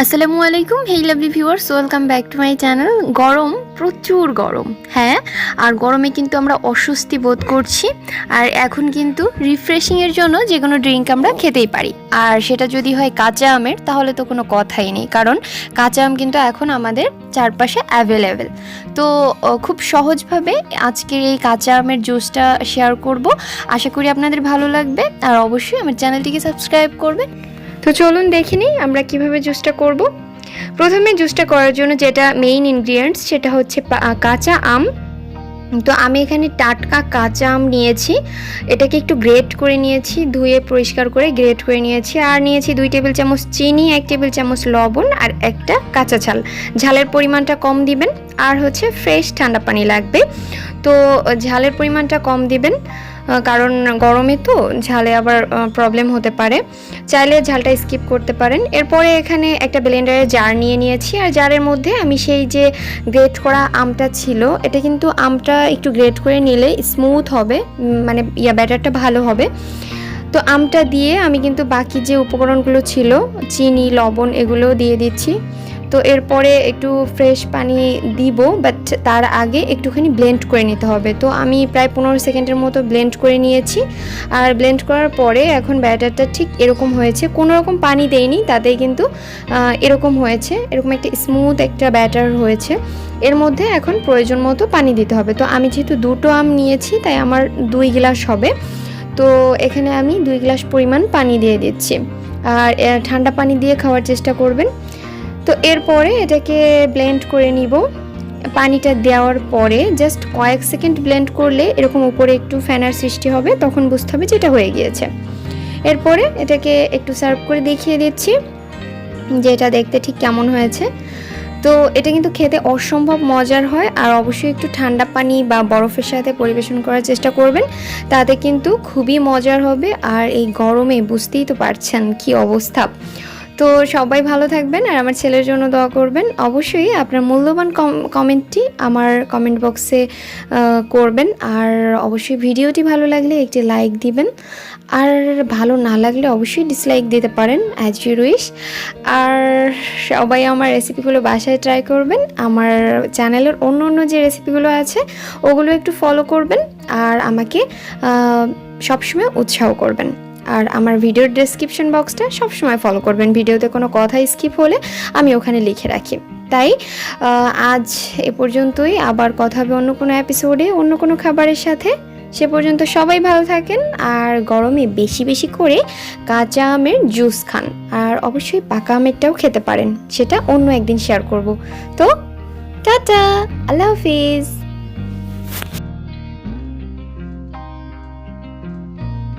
আসসালামু আলাইকুম, hey lovely viewers, welcome back to my channel. গরম, প্রচুর গরম, হ্যাঁ। আর গরমে কিন্তু আমরা অস্বস্তি বোধ করছি। আর এখন কিন্তু রিফ্রেশিংয়ের জন্য যে কোনো ড্রিঙ্ক আমরা খেতেই পারি। আর সেটা যদি হয় কাঁচা আমের, তাহলে তো কোনো কথাই নেই, কারণ কাঁচা আম কিন্তু এখন আমাদের চারপাশে অ্যাভেলেবেল। তো খুব সহজভাবে আজকের এই কাঁচা আমের জুসটা শেয়ার করব। আশা করি আপনাদের ভালো লাগবে, আর অবশ্যই আমার চ্যানেলটিকে সাবস্ক্রাইব করবেন। তো চলুন দেখে নিই আমরা কিভাবে জুসটা করব। প্রথমে জুসটা করার জন্য যেটা মেইন ইনগ্রিডিয়েন্টস সেটা হচ্ছে কাঁচা আম। তো আমি এখানে টাটকা কাঁচা আম নিয়েছি, এটাকে একটু গ্রেট করে নিয়েছি, ধুয়ে পরিষ্কার করে গ্রেট করে নিয়েছি। আর নিয়েছি 2 টেবিল চামচ চিনি, 1 টেবিল চামচ লবণ, আর একটা কাঁচা ঝাল। ঝালের পরিমাণটা কম দিবেন। আর হচ্ছে ফ্রেশ ঠান্ডা পানি লাগবে। তো ঝালের পরিমাণটা কম দিবেন, কারণ গরমে তো ঝালে আবার প্রবলেম হতে পারে। চাইলে ঝালটা স্কিপ করতে পারেন। এরপরে এখানে একটা ব্লেন্ডারের জার নিয়ে নিয়েছি, আর জারের মধ্যে আমি সেই যে গ্রেট করা আমটা ছিল, এটা কিন্তু আমটা একটু গ্রেট করে নিলে স্মুথ হবে, মানে ব্যাটারটা ভালো হবে। তো আমটা দিয়ে আমি কিন্তু বাকি যে উপকরণগুলো ছিল, চিনি, লবণ, এগুলোও দিয়ে দিচ্ছি। তো এরপরে একটু ফ্রেশ পানি দিব, বাট তার আগে একটুখানি ব্লেন্ড করে নিতে হবে। তো আমি প্রায় 15 সেকেন্ডের মতো ব্লেন্ড করে নিয়েছি। আর ব্লেন্ড করার পরে এখন ব্যাটারটা ঠিক এরকম হয়েছে, কোনো রকম পানি দেইনি, তাতেই কিন্তু এরকম হয়েছে, এরকম একটা স্মুথ একটা ব্যাটার হয়েছে। এর মধ্যে এখন প্রয়োজন মতো পানি দিতে হবে। তো আমি যেহেতু 2টো আম নিয়েছি, তাই আমার 2 গ্লাস হবে। তো এখানে আমি 2 গ্লাস পরিমাণ পানি দিয়ে দিচ্ছি। আর ঠান্ডা পানি দিয়ে খাওয়ার চেষ্টা করবেন। তো এরপরে এটাকে ব্লেন্ড করে নিব। পানিটা দেওয়ার পরে জাস্ট কয়েক সেকেন্ড ব্লেন্ড করলে এরকম উপরে একটু ফেনার সৃষ্টি হবে, তখন বুঝতে হবে যে এটা হয়ে গিয়েছে। এরপরে এটাকে একটু সার্ভ করে দেখিয়ে দিচ্ছি যে এটা দেখতে ঠিক কেমন হয়েছে। তো এটা কিন্তু খেতে অসম্ভব মজার হয়। আর অবশ্যই একটু ঠান্ডা পানি বা বরফের সাথে পরিবেশন করার চেষ্টা করবেন, তাতে কিন্তু খুবই মজার হবে। আর এই গরমে বুঝতেই তো পারছেন কি অবস্থা। তো সবাই ভালো থাকবেন, আর আমার ছেলের জন্য দোয়া করবেন। অবশ্যই আপনার মূল্যবান কমেন্টটি আমার কমেন্ট বক্সে করবেন। আর অবশ্যই ভিডিওটি ভালো লাগলে একটি লাইক দিবেন, আর ভালো না লাগলে অবশ্যই ডিসলাইক দিতে পারেন, অ্যাজ ইউ উইশ। আর সবাই আমার রেসিপিগুলো বাসায় ট্রাই করবেন। আমার চ্যানেলের অন্য যে রেসিপিগুলো আছে ওগুলো একটু ফলো করবেন, আর আমাকে সবসময় উৎসাহ করবেন। আর আমার ভিডিওর ডেসক্রিপশন বক্সটা সবসময় ফলো করবেন। ভিডিওতে কোনো কথা স্কিপ হলে আমি ওখানে লিখে রাখি। তাই আজ এ পর্যন্তই, আবার কথা হবে অন্য কোনো এপিসোডে অন্য কোনো খাবারের সাথে। সে পর্যন্ত সবাই ভালো থাকেন, আর গরমে বেশি বেশি করে কাঁচা আমের জুস খান। আর অবশ্যই পাকা আমেরটাও খেতে পারেন, সেটা অন্য একদিন শেয়ার করব। তো টাটা, আল্লাহ হাফিজ।